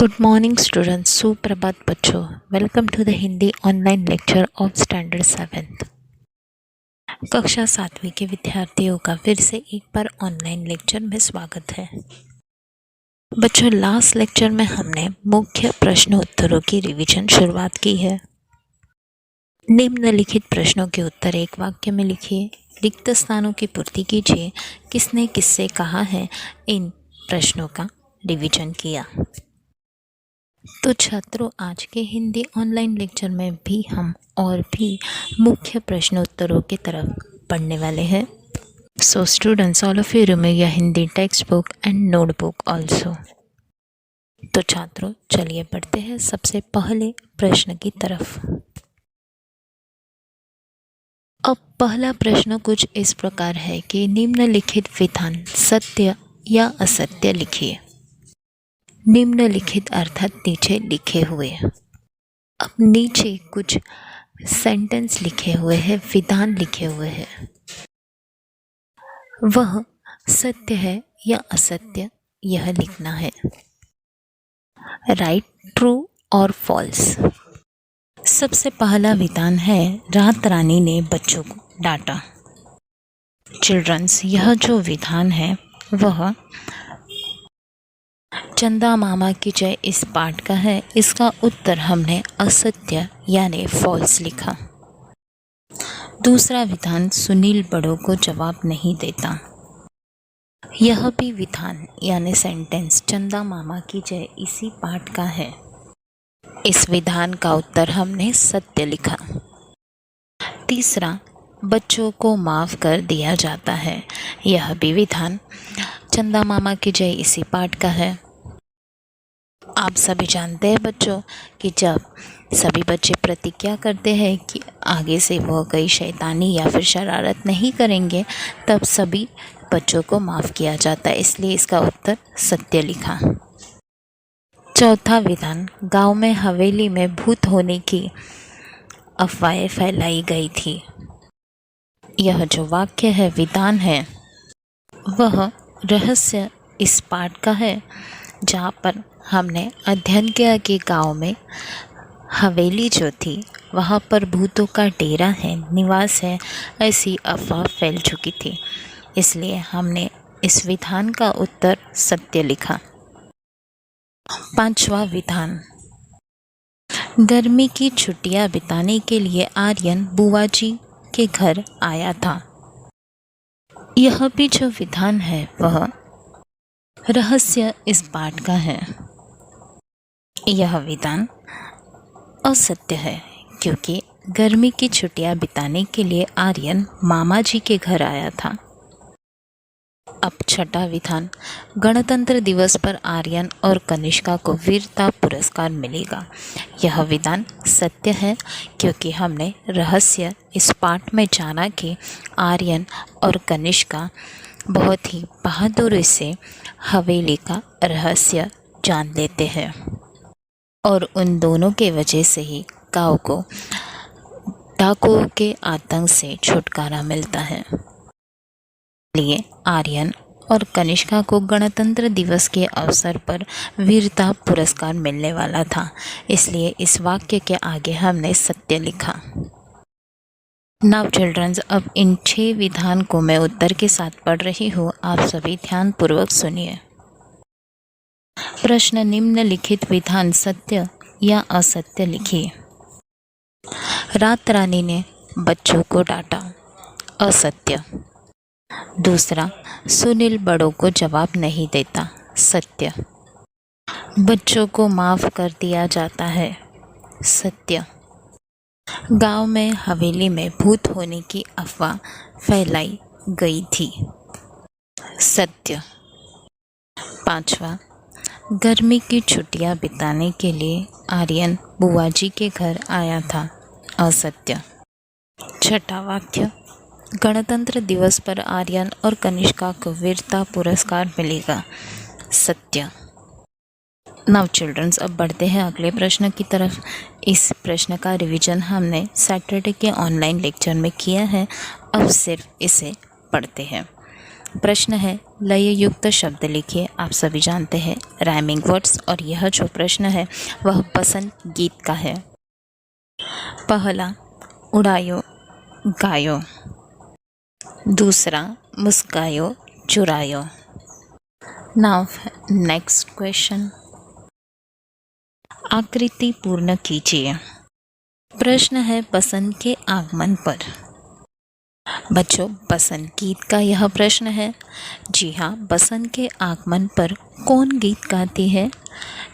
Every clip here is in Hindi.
गुड मॉर्निंग स्टूडेंट्स, सुप्रभात बच्चों। Welcome to the Hindi online lecture of standard 7th। कक्षा 7वीं के विद्यार्थियों का फिर से एक बार ऑनलाइन लेक्चर में स्वागत है। बच्चों, लास्ट लेक्चर में हमने मुख्य प्रश्न उत्तरों की रिवीजन शुरुआत की है। निम्नलिखित प्रश्नों के उत्तर एक वाक्य में लिखिए। रिक्त स्थानों की पूर्ति कीजिए। किसने किससे कहा है, इन प्रश्नों का रिवीजन किया। तो छात्रों, आज के हिंदी ऑनलाइन लेक्चर में भी हम और भी मुख्य प्रश्नोत्तरों की तरफ पढ़ने वाले हैं। So students, all of you remove your Hindi text book and notebook also. तो छात्रों, चलिए पढ़ते हैं सबसे पहले प्रश्न की तरफ। अब पहला प्रश्न कुछ इस प्रकार है कि निम्नलिखित विधान सत्य या असत्य लिखिए। निम्नलिखित अर्थात नीचे लिखे हुए। अब नीचे कुछ सेंटेंस लिखे हुए हैं, विधान लिखे हुए हैं। वह सत्य है या असत्य, यह लिखना है। राइट, ट्रू और फॉल्स। सबसे पहला विधान है, रात रानी ने बच्चों को डांटा। चिल्ड्रंस, यह जो विधान है वह चंदा मामा की जय इस पाठ का है। इसका उत्तर हमने असत्य यानी फॉल्स लिखा। दूसरा विधान, सुनील बड़ों को जवाब नहीं देता। यह भी विधान यानी सेंटेंस चंदा मामा की जय इसी पाठ का है। इस विधान का उत्तर हमने सत्य लिखा। तीसरा, बच्चों को माफ़ कर दिया जाता है। यह भी विधान चंदा मामा की जय इसी पाठ का है। आप सभी जानते हैं बच्चों कि जब सभी बच्चे प्रतिज्ञा करते हैं कि आगे से वो कोई शैतानी या फिर शरारत नहीं करेंगे, तब सभी बच्चों को माफ़ किया जाता है। इसलिए इसका उत्तर सत्य लिखा। चौथा विधान, गांव में हवेली में भूत होने की अफवाहें फैलाई गई थी। यह जो वाक्य है, विधान है, वह रहस्य इस पाठ का है, जहाँ पर हमने अध्ययन किया कि गांव में हवेली जो थी वहाँ पर भूतों का डेरा है, निवास है, ऐसी अफवाह फैल चुकी थी। इसलिए हमने इस विधान का उत्तर सत्य लिखा। पांचवा विधान, गर्मी की छुट्टियां बिताने के लिए आर्यन बुआ जी के घर आया था। यह भी जो विधान है वह रहस्य इस पाठ का है। यह विधान असत्य है, क्योंकि गर्मी की छुट्टियां बिताने के लिए आर्यन मामा जी के घर आया था। अब छठा विधान, गणतंत्र दिवस पर आर्यन और कनिष्का को वीरता पुरस्कार मिलेगा। यह विधान सत्य है, क्योंकि हमने रहस्य इस पाठ में जाना कि आर्यन और कनिष्का बहुत ही बहादुरी से हवेली का रहस्य जान लेते हैं और उन दोनों के वजह से ही गांव को डाकुओं के आतंक से छुटकारा मिलता है। इसलिए आर्यन और कनिष्का को गणतंत्र दिवस के अवसर पर वीरता पुरस्कार मिलने वाला था। इसलिए इस वाक्य के आगे हमने सत्य लिखा। नाउ चिल्ड्रंस, अब इन 6 विधान को मैं उत्तर के साथ पढ़ रही हूँ, आप सभी ध्यानपूर्वक सुनिए। प्रश्न, निम्नलिखित विधान सत्य या असत्य लिखिए। रात रानी ने बच्चों को डांटा। असत्य। दूसरा, सुनील बड़ों को जवाब नहीं देता। सत्य। बच्चों को माफ़ कर दिया जाता है। सत्य। गांव में हवेली में भूत होने की अफवाह फैलाई गई थी। सत्य। पांचवा, गर्मी की छुट्टियां बिताने के लिए आर्यन बुआ जी के घर आया था। असत्य। छठा वाक्य, गणतंत्र दिवस पर आर्यन और कनिष्का को वीरता पुरस्कार मिलेगा। सत्य। नाउ चिल्ड्रंस, अब बढ़ते हैं अगले प्रश्न की तरफ। इस प्रश्न का रिवीजन हमने सैटरडे के ऑनलाइन लेक्चर में किया है। अब सिर्फ इसे पढ़ते हैं। प्रश्न है लय युक्त शब्द लिखिए। आप सभी जानते हैं राइमिंग वर्ड्स, और यह जो प्रश्न है वह बसंत गीत का है। पहला उड़ायो गायो, दूसरा मुस्कायो चुरायो। नाउ नेक्स्ट क्वेश्चन, आकृति पूर्ण कीजिए। प्रश्न है बसंत के आगमन पर। बच्चों, बसंत गीत का यह प्रश्न है। जी हाँ, बसंत के आगमन पर कौन गीत गाती है?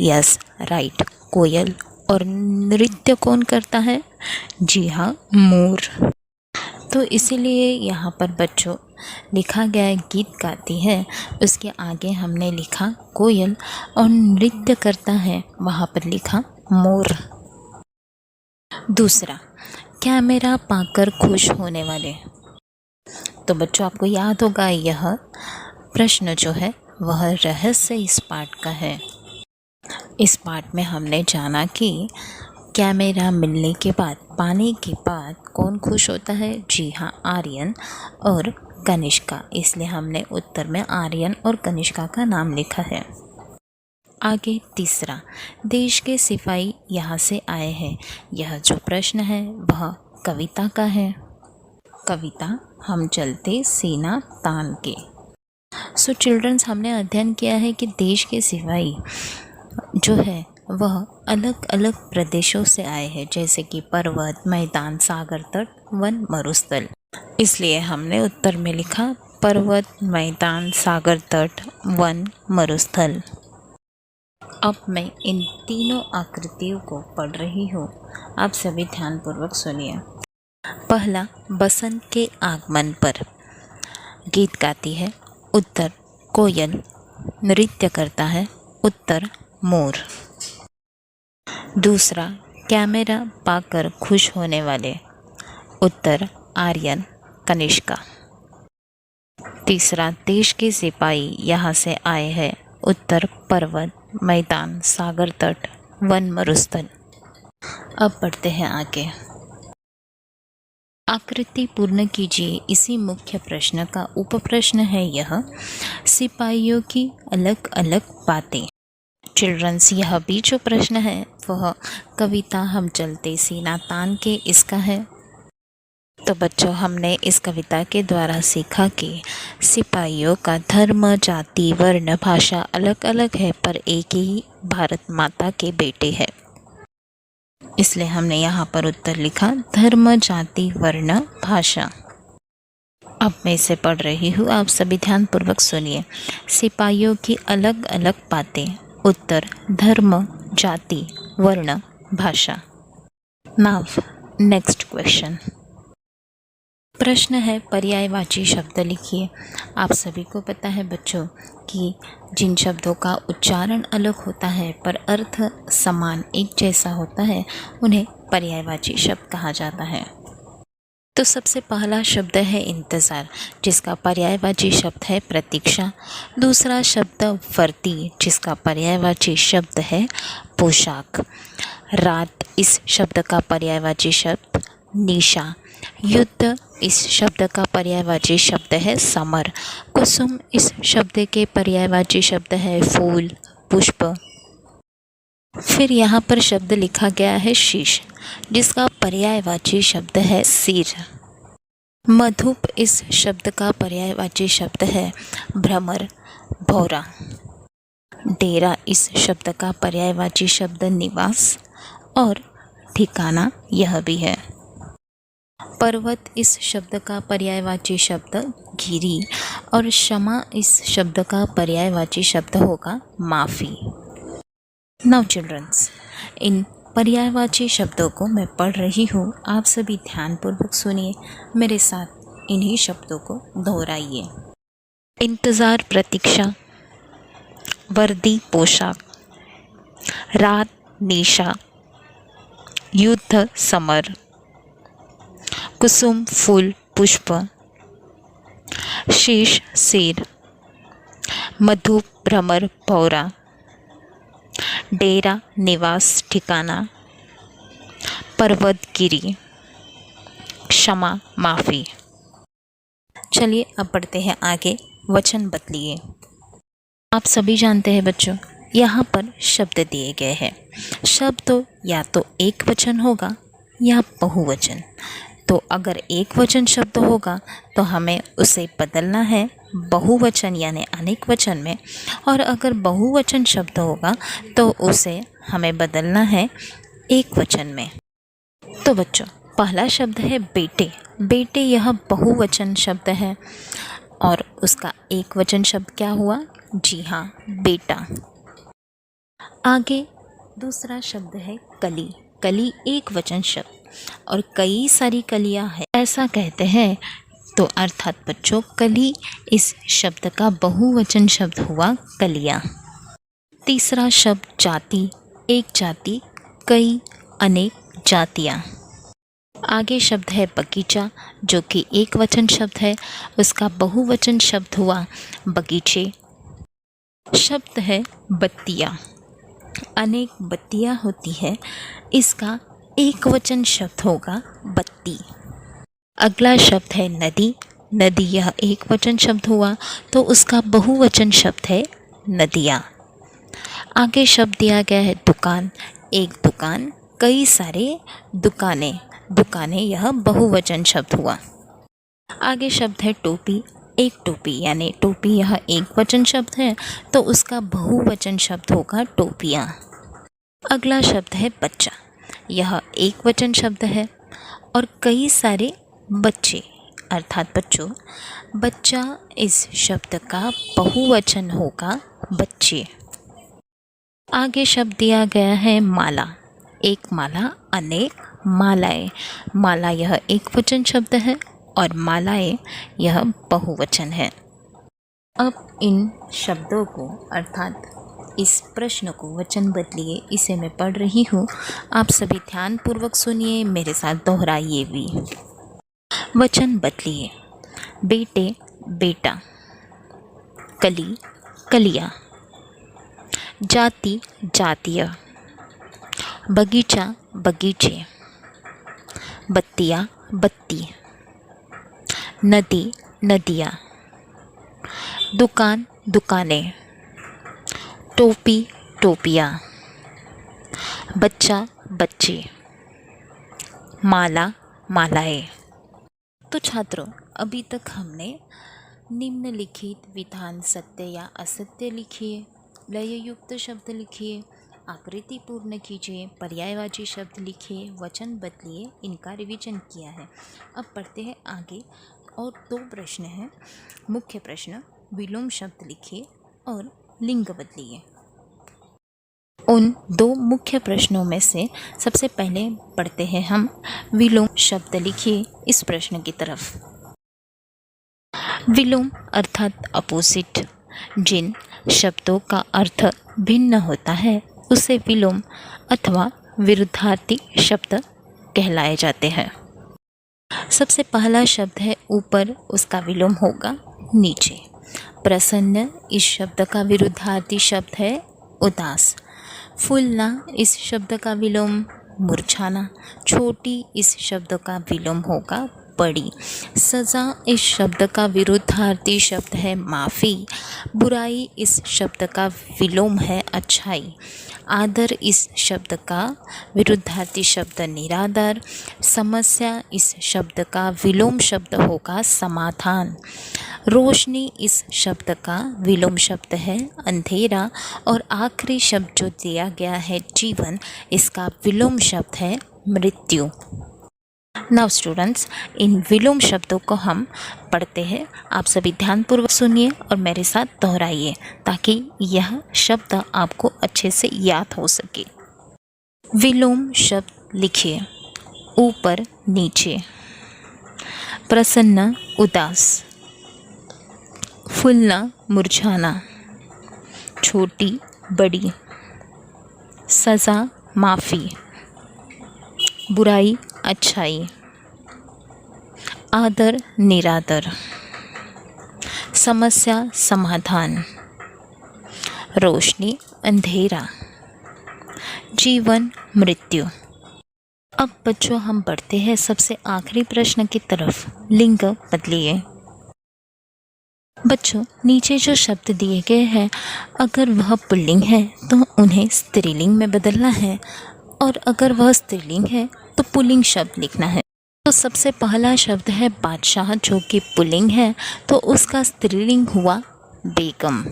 यस राइट, कोयल। और नृत्य कौन करता है? जी हाँ, मोर। तो इसीलिए यहाँ पर बच्चों लिखा गया है गीत गाती है, उसके आगे हमने लिखा कोयल, और नृत्य करता है वहाँ पर लिखा मोर। दूसरा, कैमरा पाकर खुश होने वाले। तो बच्चों आपको याद होगा यह प्रश्न जो है वह रहस्य इस पाठ का है। इस पाठ में हमने जाना कि कैमरा मिलने के बाद, पाने के बाद कौन खुश होता है? जी हाँ, आर्यन और कनिष्का। इसलिए हमने उत्तर में आर्यन और कनिष्का का नाम लिखा है। आगे तीसरा, देश के सिपाही यहाँ से आए हैं। यह जो प्रश्न है वह कविता का है। कविता हम चलते सीना तान के। सो चिल्ड्रंस, हमने अध्ययन किया है कि देश के सिपाही जो है वह अलग अलग प्रदेशों से आए हैं, जैसे कि पर्वत, मैदान, सागर तट, वन, मरुस्थल। इसलिए हमने उत्तर में लिखा पर्वत, मैदान, सागर तट, वन, मरुस्थल। अब मैं इन तीनों आकृतियों को पढ़ रही हूँ, आप सभी ध्यानपूर्वक सुनिए। पहला, बसंत के आगमन पर गीत गाती है। उत्तर कोयल। नृत्य करता है। उत्तर मोर। दूसरा, कैमरा पाकर खुश होने वाले। उत्तर आर्यन, कनिष्का। तीसरा, देश के सिपाही यहाँ से आए हैं। उत्तर पर्वत, मैदान, सागर तट, वन, मरुस्थल। अब बढ़ते हैं आगे। आकृति पूर्ण कीजिए। इसी मुख्य प्रश्न का उपप्रश्न है यह सिपाहियों की अलग अलग बातें। चिल्ड्रंस, यह भी जो प्रश्न है वह कविता हम चलते सीना तान के इसका है। तो बच्चों, हमने इस कविता के द्वारा सीखा कि सिपाहियों का धर्म, जाति, वर्ण, भाषा अलग अलग है, पर एक ही भारत माता के बेटे हैं। इसलिए हमने यहाँ पर उत्तर लिखा धर्म, जाति, वर्ण, भाषा। अब मैं इसे पढ़ रही हूँ, आप सभी ध्यानपूर्वक सुनिए। सिपाहियों की अलग अलग बातें। उत्तर धर्म, जाति, वर्ण, भाषा। Now next question. प्रश्न है पर्यायवाची शब्द लिखिए। आप सभी को पता है बच्चों कि जिन शब्दों का उच्चारण अलग होता है पर अर्थ समान एक जैसा होता है उन्हें पर्यायवाची शब्द कहा जाता है। तो सबसे पहला शब्द है इंतज़ार, जिसका पर्यायवाची शब्द है प्रतीक्षा। दूसरा शब्द वर्दी, जिसका पर्यायवाची शब्द है पोशाक। रात, इस शब्द का पर्यायवाची शब्द निशा। युद्ध, इस शब्द का पर्यायवाची शब्द है समर। कुसुम, इस शब्द के पर्यायवाची शब्द है फूल, पुष्प। फिर यहाँ पर शब्द लिखा गया है शीश, जिसका पर्यायवाची शब्द है सिर। मधुप, इस शब्द का पर्यायवाची शब्द है भ्रमर, भौरा। डेरा, इस शब्द का पर्यायवाची शब्द निवास और ठिकाना यह भी है। पर्वत, इस शब्द का पर्यायवाची शब्द गिरी और क्षमा, इस शब्द का पर्यायवाची शब्द होगा माफ़ी। नाउ चिल्ड्रंस, इन पर्यायवाची शब्दों को मैं पढ़ रही हूँ, आप सभी ध्यानपूर्वक सुनिए, मेरे साथ इन्हीं शब्दों को दोहराइए। इंतज़ार प्रतीक्षा, वर्दी पोशाक, रात निशा, युद्ध समर, कुसुम फूल पुष्प, शीश सिर, मधु भ्रमर भौरा, डेरा निवास ठिकाना, पर्वत गिरी, क्षमा माफ़ी। चलिए अब पढ़ते हैं आगे। वचन बदलिए। आप सभी जानते हैं बच्चों, यहाँ पर शब्द दिए गए हैं। शब्द तो या तो एक वचन होगा या बहुवचन। तो अगर एक वचन शब्द होगा तो हमें उसे बदलना है बहुवचन यानी अनेक वचन में, और अगर बहुवचन शब्द होगा तो उसे हमें बदलना है एक वचन में। तो बच्चों, पहला शब्द है बेटे। बेटे यह बहुवचन शब्द है और उसका एक वचन शब्द क्या हुआ? जी हाँ, बेटा। आगे दूसरा शब्द है कली। कली एक वचन शब्द और कई सारी कलियां हैं ऐसा कहते हैं, तो अर्थात बच्चों कली इस शब्द का बहुवचन शब्द हुआ कलियां। तीसरा शब्द जाति। एक जाति, कई, अनेक जातियां। आगे शब्द है बगीचा, जो कि एक वचन शब्द है, उसका बहुवचन शब्द हुआ बगीचे। शब्द है बत्तियां। अनेक बत्तियां होती है, इसका एक वचन शब्द होगा बत्ती। अगला शब्द है नदी। नदी यह एक वचन शब्द हुआ तो उसका बहुवचन शब्द है नदियाँ। आगे शब्द दिया गया है दुकान। एक दुकान, कई सारे दुकानें। दुकानें यह बहुवचन शब्द हुआ। आगे शब्द है टोपी। एक टोपी यानी टोपी यह एक वचन शब्द है तो उसका बहुवचन शब्द होगा टोपियाँ। अगला शब्द है बच्चा। यह एक वचन शब्द है और कई सारे बच्चे अर्थात बच्चों, बच्चा इस शब्द का बहुवचन होगा बच्चे। आगे शब्द दिया गया है माला। एक माला, अनेक मालाएं। माला यह एक वचन शब्द है और मालाएं यह बहुवचन है। अब इन शब्दों को अर्थात इस प्रश्न को वचन बदलिए, इसे मैं पढ़ रही हूँ, आप सभी ध्यानपूर्वक सुनिए, मेरे साथ दोहराइए भी। वचन बदलिए। बेटे, बेटा। कली, कलियाँ। जाति, जातियाँ। बगीचा, बगीचे। बत्तियाँ, बत्ती। नदी, नदियाँ। दुकान, दुकानें। टोपी, टोपियाँ। बच्चा, बच्चे। माला, मालाएं। तो छात्रों, अभी तक हमने निम्नलिखित विधान सत्य या असत्य लिखिए, लययुक्त शब्द लिखिए, आकृति पूर्ण कीजिए, पर्यायवाची शब्द लिखिए, वचन बदलिए, इनका रिवीजन किया है। अब पढ़ते हैं आगे और दो प्रश्न हैं। मुख्य प्रश्न, विलोम शब्द लिखिए और लिंग बदलिए। उन दो मुख्य प्रश्नों में से सबसे पहले पढ़ते हैं हम विलोम शब्द लिखिए इस प्रश्न की तरफ। विलोम अर्थात अपोजिट। जिन शब्दों का अर्थ भिन्न होता है उसे विलोम अथवा विरुद्धार्थी शब्द कहलाए जाते हैं। सबसे पहला शब्द है ऊपर, उसका विलोम होगा नीचे। प्रसन्न इस शब्द का विरुद्धार्थी शब्द है उदास। फूलना इस शब्द का विलोम मुरझाना। छोटी इस शब्द का विलोम होगा बड़ी। सज़ा इस शब्द का विरुद्धार्थी शब्द है माफ़ी। बुराई इस शब्द का विलोम है अच्छाई। आदर इस शब्द का विरुद्धार्थी शब्द निरादर। समस्या इस शब्द का विलोम शब्द होगा समाधान। रोशनी इस शब्द का विलोम शब्द है अंधेरा। और आखिरी शब्द जो दिया गया है जीवन, इसका विलोम शब्द है मृत्यु। नाउ स्टूडेंट्स, इन विलोम शब्दों को हम पढ़ते हैं। आप सभी ध्यानपूर्वक सुनिए और मेरे साथ दोहराइए ताकि यह शब्द आपको अच्छे से याद हो सके। विलोम शब्द लिखिए। ऊपर, नीचे। प्रसन्न, उदास। फूलना, मुरझाना। छोटी, बड़ी। सज़ा, माफ़ी। बुराई, अच्छाई। आदर, निरादर। समस्या, समाधान। रोशनी, अंधेरा। जीवन, मृत्यु। अब बच्चों हम बढ़ते हैं सबसे आखिरी प्रश्न की तरफ। लिंग बदलिए। बच्चों, नीचे जो शब्द दिए गए हैं, अगर वह पुल्लिंग है तो उन्हें स्त्रीलिंग में बदलना है, और अगर वह स्त्रीलिंग है तो पुल्लिंग शब्द लिखना है। तो सबसे पहला शब्द है बादशाह, जो कि पुल्लिंग है, तो उसका स्त्रीलिंग हुआ बेगम।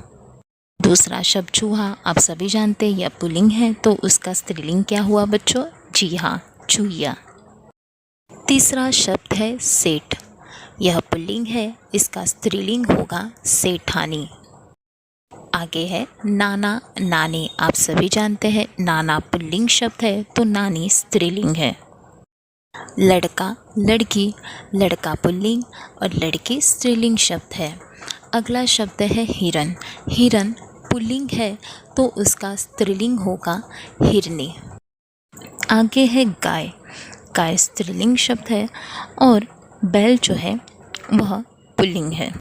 दूसरा शब्द चूहा, आप सभी जानते हैं यह पुल्लिंग है, तो उसका स्त्रीलिंग क्या हुआ बच्चों? जी हाँ, चूहिया। तीसरा शब्द है सेठ, यह पुल्लिंग है, इसका स्त्रीलिंग होगा सेठानी। आगे है नाना नानी, आप सभी जानते हैं नाना पुल्लिंग शब्द है, तो नानी स्त्रीलिंग है। लड़का लड़की, लड़का पुल्लिंग और लड़की स्त्रीलिंग शब्द है। अगला शब्द है हिरन, हिरन पुल्लिंग है, तो उसका स्त्रीलिंग होगा हिरनी। आगे है गाय, गाय स्त्रीलिंग शब्द है, और बैल जो है वह पुल्लिंग है।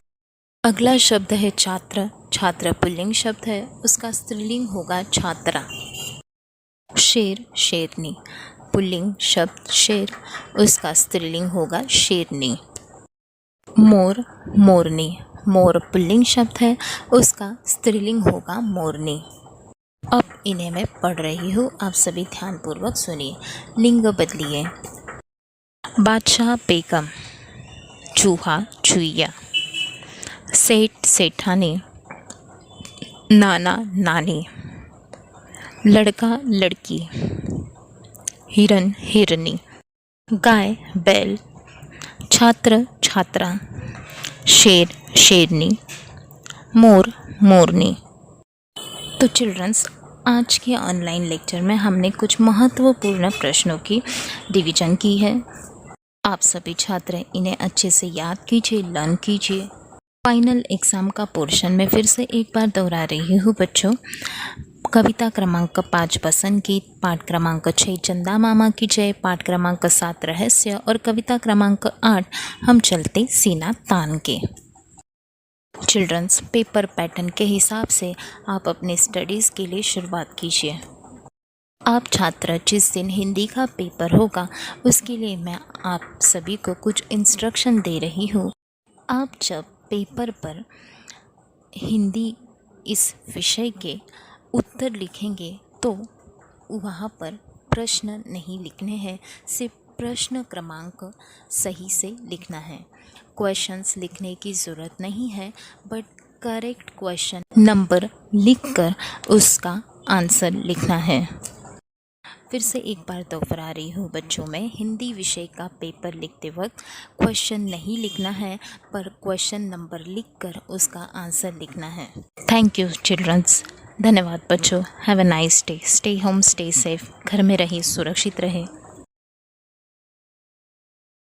अगला शब्द है छात्र, छात्र पुल्लिंग शब्द है, उसका स्त्रीलिंग होगा छात्रा। शेर शेरनी, पुल्लिंग शब्द शेर, उसका स्त्रीलिंग होगा शेरनी। मोर मोरनी, मोर पुल्लिंग शब्द है, उसका स्त्रीलिंग होगा मोरनी। अब इन्हें मैं पढ़ रही हूँ, आप सभी ध्यानपूर्वक सुनिए, लिंग बदलिए। बादशाह बेगम, चूहा चूहिया, सेठ सेठानी, नाना नानी, लड़का लड़की, हिरन हिरनी, गाय बैल, छात्र छात्रा, शेर शेरनी, मोर मोरनी। तो चिल्ड्रंस, आज के ऑनलाइन लेक्चर में हमने कुछ महत्वपूर्ण प्रश्नों की रिवीजन की है। आप सभी छात्र इन्हें अच्छे से याद कीजिए, लर्न कीजिए। फाइनल एग्ज़ाम का पोर्शन में फिर से एक बार दोहरा रही हूँ बच्चों। कविता क्रमांक 5 बसंत गीत, पाठ क्रमांक 6 चंदा मामा की जय, पाठ क्रमांक 7 रहस्य, और कविता क्रमांक 8 हम चलते सीना तान के। चिल्ड्रंस, पेपर पैटर्न के हिसाब से आप अपने स्टडीज़ के लिए शुरुआत कीजिए। आप छात्र जिस दिन हिंदी का पेपर होगा उसके लिए मैं आप सभी को कुछ इंस्ट्रक्शन दे रही हूँ। आप जब पेपर पर हिंदी इस विषय के उत्तर लिखेंगे तो वहाँ पर प्रश्न नहीं लिखने हैं, सिर्फ प्रश्न क्रमांक सही से लिखना है। क्वेश्चंस लिखने की ज़रूरत नहीं है, बट करेक्ट क्वेश्चन नंबर लिखकर उसका आंसर लिखना है। फिर से एक बार दोहरा रही हूँ बच्चों, में हिंदी विषय का पेपर लिखते वक्त क्वेश्चन नहीं लिखना है, पर क्वेश्चन नंबर लिखकर उसका आंसर लिखना है। थैंक यू चिल्ड्रंस, धन्यवाद बच्चों। Have a nice day, stay home, stay safe, घर में रहिए, सुरक्षित रहे।